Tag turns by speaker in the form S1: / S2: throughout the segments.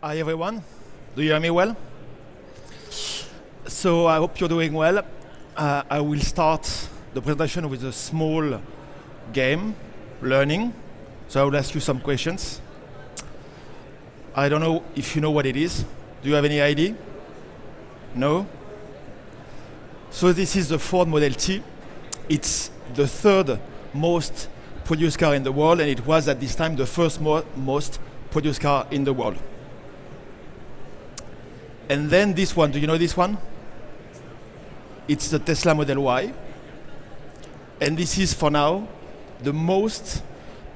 S1: Hi everyone, do you hear me well? So I hope you're doing well. I will start the presentation with a small game, learning. So I will ask you some questions. I don't know if you know what it is. Do you have any idea? No? So this is the Ford Model T. It's the third most produced car in the world, and it was at this time the first most produced car in the world. And then this one, do you know this one? It's the Tesla Model Y. And this is, for now, the most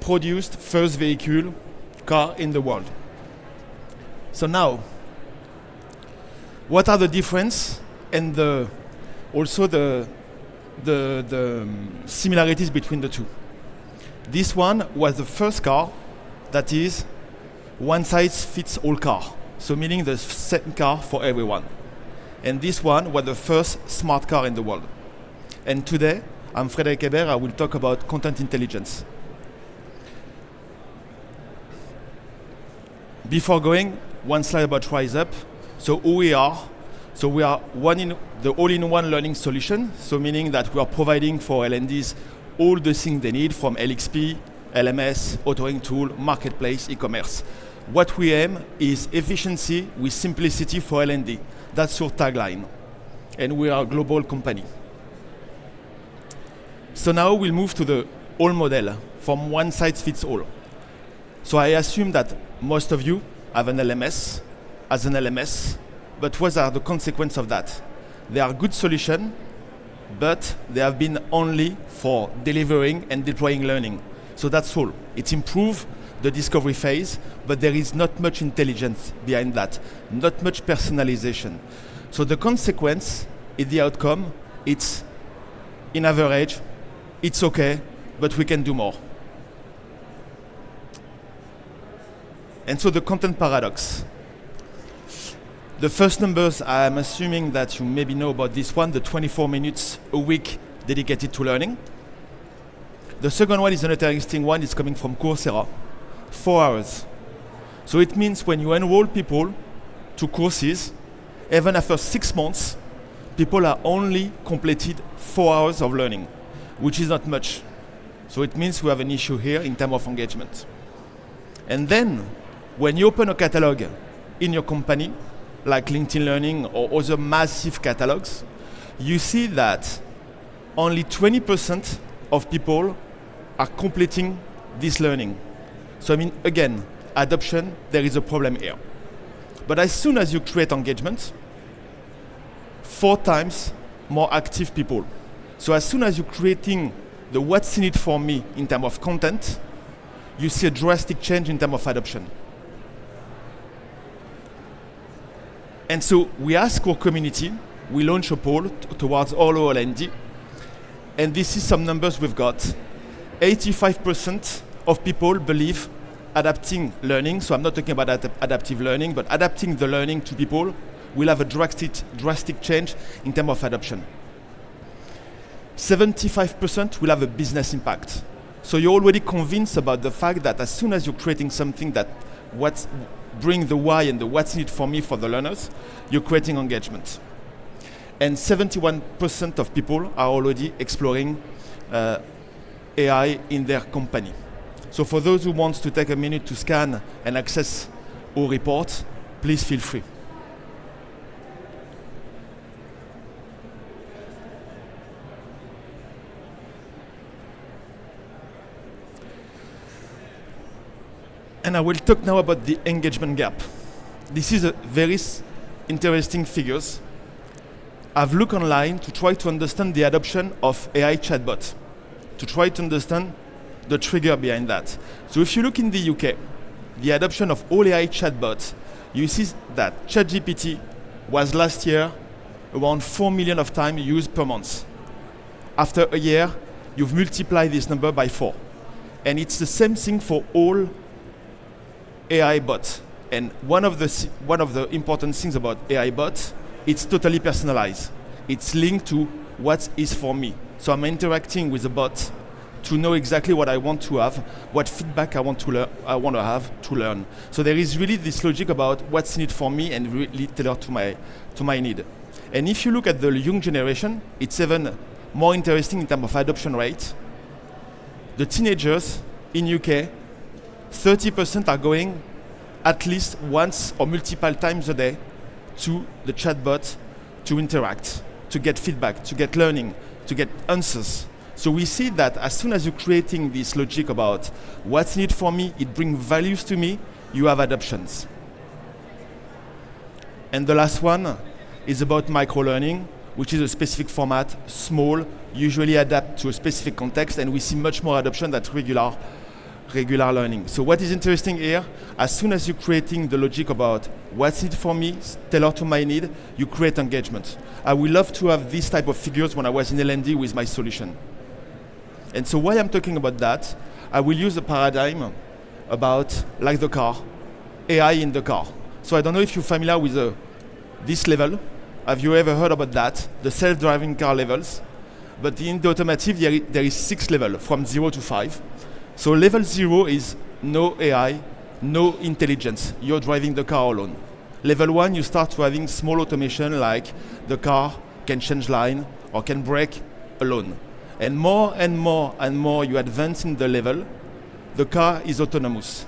S1: produced first vehicle car in the world. So now, what are the difference and also the similarities between the two? This one was the first car that is one size fits all car. So meaning the same car for everyone. And this one was the first smart car in the world. And today, I'm Frédéric Hebert. I will talk about content intelligence. Before going, one slide about Rise Up. So who we are. So we are the all-in-one learning solution. So meaning that we are providing for L&Ds all the things they need from LXP, LMS, authoring tool, marketplace, e-commerce. What we aim is efficiency with simplicity for L&D. That's your tagline. And we are a global company. So now we'll move to the all model, from one size fits all. So I assume that most of you have an LMS, as an LMS, but what are the consequences of that? They are good solutions, but they have been only for delivering and deploying learning. So that's all. It improves the discovery phase, but there is not much intelligence behind that, not much personalization. So the consequence is the outcome. It's, in average, it's okay, but we can do more. And so the content paradox. The first numbers, I'm assuming that you maybe know about this one, the 24 minutes a week dedicated to learning. The second one is an interesting one, it's coming from Coursera. 4 hours. So it means when you enroll people to courses, even after 6 months, people are only completed 4 hours of learning, which is not much. So it means we have an issue here in terms of engagement. And then, when you open a catalog in your company, like LinkedIn Learning or other massive catalogs, you see that only 20% of people are completing this learning. So I mean, again, adoption, there is a problem here. But as soon as you create engagement, 4 times more active people. So as soon as you're creating the what's in it for me in terms of content, you see a drastic change in terms of adoption. And so we ask our community, we launch a poll towards all our L&D, and this is some numbers we've got. 85% of people believe adapting learning, so I'm not talking about adaptive learning, but adapting the learning to people will have a drastic change in terms of adoption. 75% will have a business impact. So you're already convinced about the fact that as soon as you're creating something that bring the why and the what's in it for me for the learners, you're creating engagement. And 71% of people are already exploring AI in their company. So for those who want to take a minute to scan and access our report, please feel free. And I will talk now about the engagement gap. This is a very interesting figures. I've looked online to try to understand the adoption of AI chatbot, to try to understand the trigger behind that. So if you look in the UK, the adoption of all AI chatbots, you see that ChatGPT was last year around 4 million of time used per month. After a year, you've multiplied this number by 4. And it's the same thing for all AI bots. And one of the important things about AI bots, it's totally personalized. It's linked to what is for me. So I'm interacting with a bot to know exactly what I want to have, what feedback I want to have to learn. So there is really this logic about what's needed for me and really tailored to my need. And if you look at the young generation, it's even more interesting in terms of adoption rate. The teenagers in UK, 30% are going at least once or multiple times a day to the chatbot to interact, to get feedback, to get learning, to get answers. So we see that as soon as you're creating this logic about what's needed for me, it brings values to me, you have adoptions. And the last one is about micro-learning, which is a specific format, small, usually adapt to a specific context, and we see much more adoption than regular learning. So what is interesting here, as soon as you're creating the logic about what's needed for me, tailored to my need, you create engagement. I would love to have this type of figures when I was in L&D with my solution. And so why I'm talking about that, I will use a paradigm about, like the car, AI in the car. So I don't know if you're familiar with this level. Have you ever heard about that? The self-driving car levels. But in the automotive, there is 6 levels, from 0 to 5. So level 0 is no AI, no intelligence. You're driving the car alone. Level 1, you start to having small automation, like the car can change line or can brake alone. And more and more and more you advance in the level, the car is autonomous.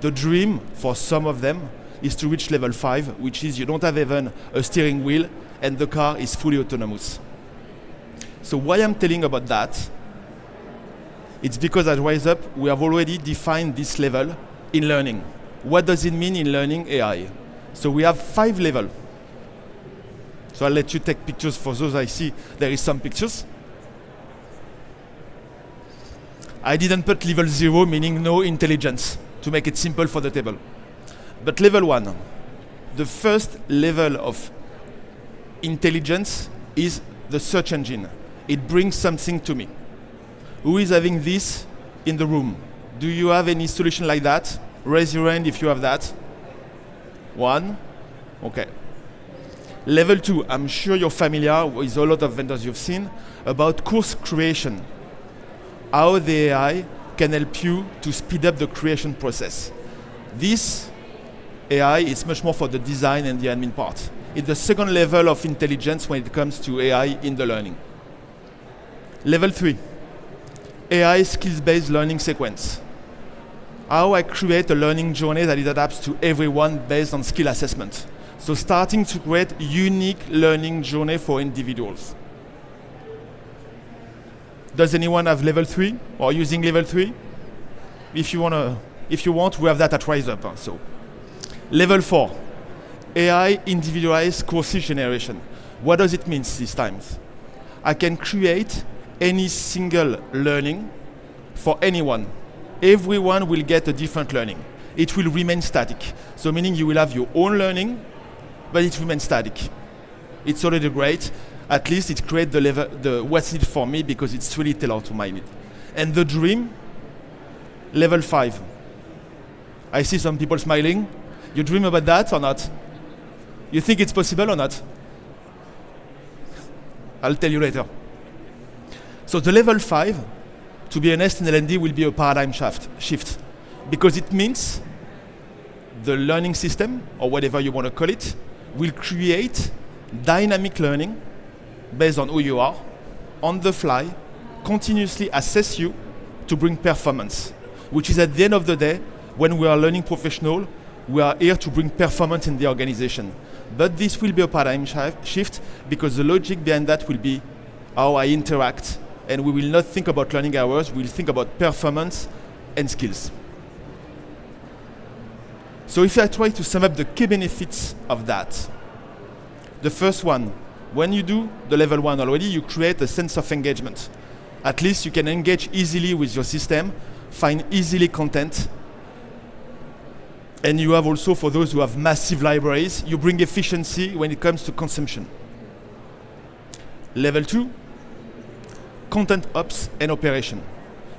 S1: The dream for some of them is to reach level 5, which is you don't have even a steering wheel and the car is fully autonomous. So why I'm telling about that, it's because at RiseUp we have already defined this level in learning. What does it mean in learning AI? So we have 5 levels. So I'll let you take pictures. For those I see, there is some pictures. I didn't put level 0, meaning no intelligence, to make it simple for the table. But level 1, the first level of intelligence is the search engine. It brings something to me. Who is having this in the room? Do you have any solution like that? Raise your hand if you have that. 1, okay. Level 2, I'm sure you're familiar with a lot of vendors you've seen about course creation. How the AI can help you to speed up the creation process. This AI is much more for the design and the admin part. It's the second level of intelligence when it comes to AI in the learning. Level 3, AI skills-based learning sequence. How I create a learning journey that it adapts to everyone based on skill assessment. So starting to create unique learning journey for individuals. Does anyone have level 3 or using level 3? If you want, we have that at RiseUp. So, level 4, AI individualized courses generation. What does it mean these times? I can create any single learning for anyone. Everyone will get a different learning. It will remain static. So meaning you will have your own learning, but it remains static. It's already great. At least it creates the level, the what's needed for me because it's really tailored to my need. And the dream, level 5. I see some people smiling. You dream about that or not? You think it's possible or not? I'll tell you later. So the level 5, to be honest, in L&D will be a paradigm shift because it means the learning system, or whatever you want to call it, will create dynamic learning based on who you are, on the fly, continuously assess you to bring performance, which is at the end of the day, when we are learning professional, we are here to bring performance in the organization. But this will be a paradigm shift because the logic behind that will be how I interact, and we will not think about learning hours, we will think about performance and skills. So if I try to sum up the key benefits of that, the first one, when you do the level 1 already, you create a sense of engagement. At least you can engage easily with your system, find easily content, and you have also, for those who have massive libraries, you bring efficiency when it comes to consumption. Level 2, content ops and operation,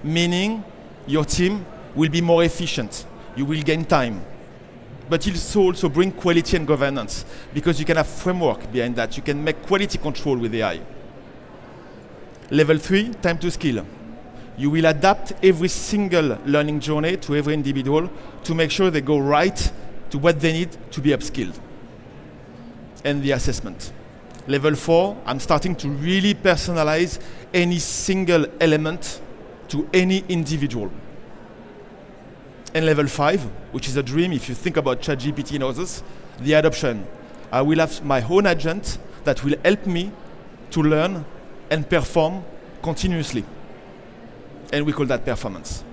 S1: meaning your team will be more efficient, you will gain time. But it also bring quality and governance because you can have framework behind that. You can make quality control with AI. Level 3, time to skill. you will adapt every single learning journey to every individual to make sure they go right to what they need to be upskilled. And the assessment. Level 4, I'm starting to really personalize any single element to any individual. And level 5, which is a dream if you think about ChatGPT and others, the adoption. I will have my own agent that will help me to learn and perform continuously. And we call that performance.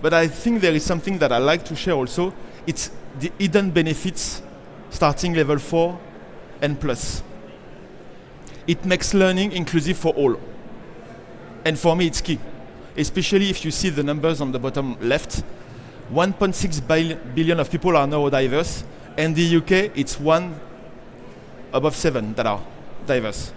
S1: But I think there is something that I like to share also. It's the hidden benefits starting level 4 and plus. It makes learning inclusive for all. And for me, it's key. Especially if you see the numbers on the bottom left. 1.6 billion of people are neurodiverse. And the UK, it's 1 above 7 that are diverse.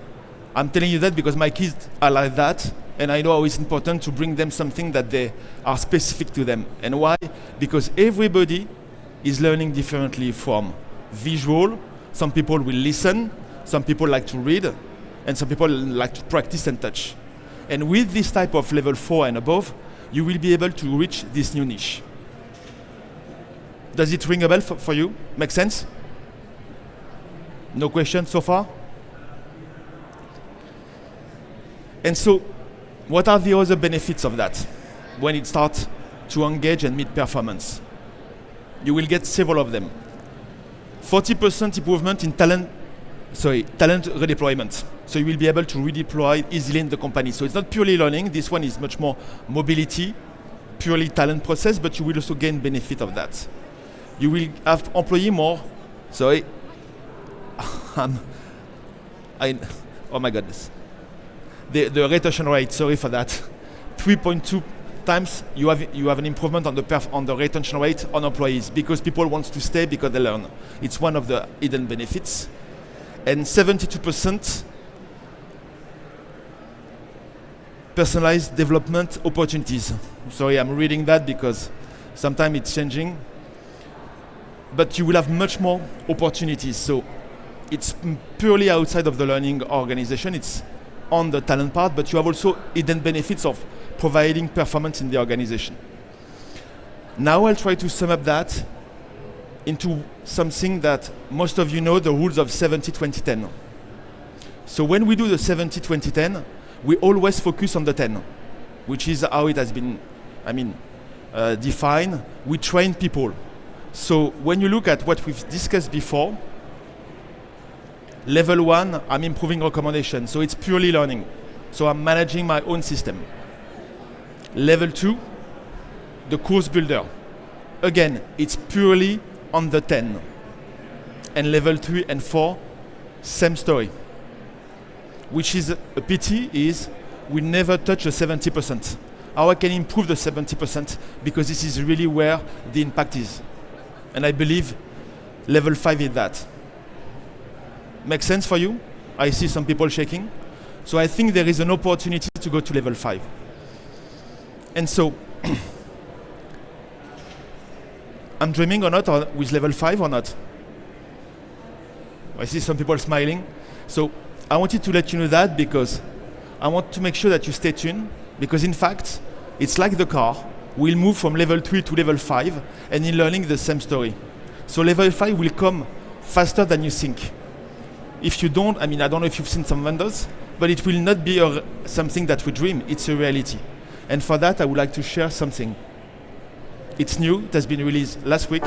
S1: I'm telling you that because my kids are like that. And I know how it's important to bring them something that they are specific to them. And why? Because everybody is learning differently from visual. Some people will listen. Some people like to read. And some people like to practice and touch. And with this type of level 4 and above, you will be able to reach this new niche. Does it ring a bell for you? Make sense? No questions so far? And so, what are the other benefits of that when it starts to engage and meet performance? You will get several of them. 40% improvement in talent redeployment. So you will be able to redeploy easily in the company. So it's not purely learning. This one is much more mobility, purely talent process, but you will also gain benefit of that. You will have employee more. Sorry. Oh my goodness. The retention rate, sorry for that. 3.2 times you have an improvement on the retention rate on employees because people want to stay because they learn. It's one of the hidden benefits. And 72% personalized development opportunities. Sorry, I'm reading that because sometimes it's changing. But you will have much more opportunities. So it's purely outside of the learning organization. It's on the talent part, but you have also hidden benefits of providing performance in the organization. Now I'll try to sum up that into something that most of you know, the rules of 70-20-10. So when we do the 70-20-10, we always focus on the 10, which is how it has been, defined. We train people. So when you look at what we've discussed before, level 1, I'm improving recommendation. So it's purely learning. So I'm managing my own system. Level 2, the course builder. Again, it's purely on the 10. And level 3 and 4, same story. Which is a pity is we never touch the 70%. How I can improve the 70% because this is really where the impact is. And I believe level 5 is that. Make sense for you? I see some people shaking. So I think there is an opportunity to go to level 5. And so, I'm dreaming or not with level 5 or not? I see some people smiling. So I wanted to let you know that because I want to make sure that you stay tuned. Because in fact, it's like the car. We'll move from level 3 to level 5 and in learning the same story. So level 5 will come faster than you think. If you don't, I don't know if you've seen some vendors, but it will not be something that we dream. It's a reality. And for that, I would like to share something. It's new. It has been released last week.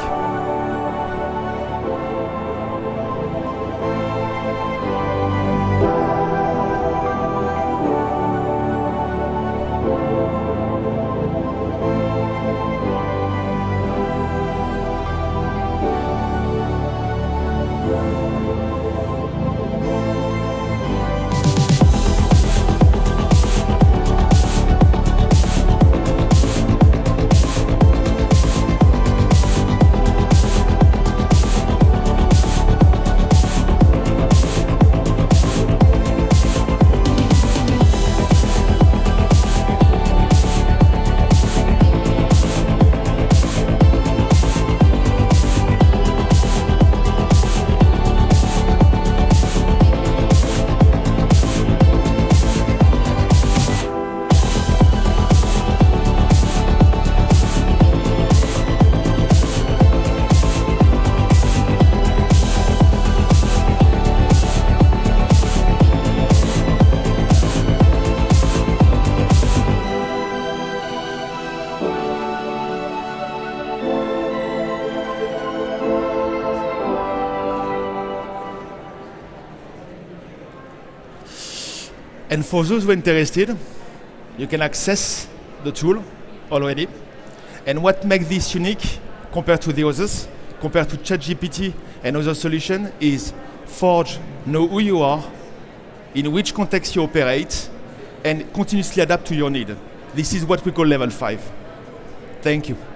S1: And for those who are interested, you can access the tool already. And what makes this unique compared to the others, compared to ChatGPT and other solutions, is Forge know who you are, in which context you operate, and continuously adapt to your need. This is what we call level 5. Thank you.